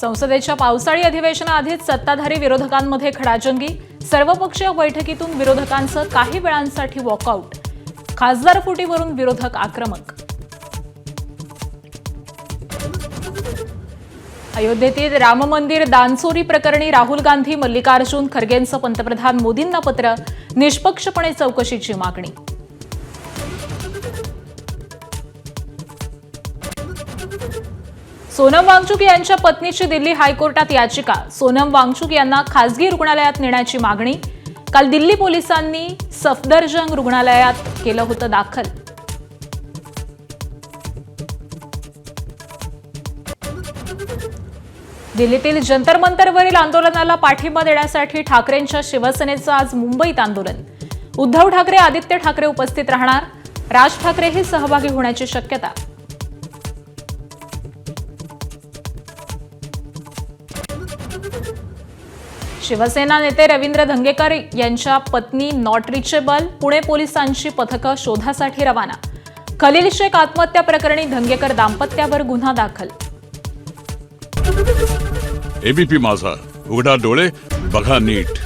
संसदेच्या पावसाळी अधिवेशनाआधीच सत्ताधारी विरोधकांमध्ये खडाजंगी। सर्वपक्षीय बैठकीतून विरोधकांचं काही वेळांसाठी वॉकआउट। खासदार फुटीवरून विरोधक आक्रमक। अयोध्येतील राम मंदिर दानचोरी प्रकरणी राहुल गांधी मल्लिकार्जुन खरगेंचं पंतप्रधान मोदींना पत्र। निष्पक्षपणे चौकशीची मागणी। सोनम वांगचुक यांच्या पत्नीची दिल्ली हायकोर्टात याचिका। सोनम वांगचुक यांना खासगी रुग्णालयात नेण्याची मागणी। काल दिल्ली पोलिसांनी सफदरजंग रुग्णालयात केलं होतं दाखल। दिल्लीतील जंतर मंतरवरील आंदोलनाला पाठिंबा देण्यासाठी ठाकरेंच्या शिवसेनेचं आज मुंबईत आंदोलन। उद्धव ठाकरे, आदित्य ठाकरे उपस्थित राहणार। राज ठाकरेही सहभागी होण्याची शक्यता। शिवसेना नेते रवींद्र धंगेकर यांच्या पत्नी नॉट रिचेबल। पुणे पोलिसांची पथकं शोधासाठी रवाना। खलील शेख आत्महत्या प्रकरणी धंगेकर दाम्पत्यावर गुन्हा दाखल। एबीपी माझा, उघडा डोळे बघा नीट।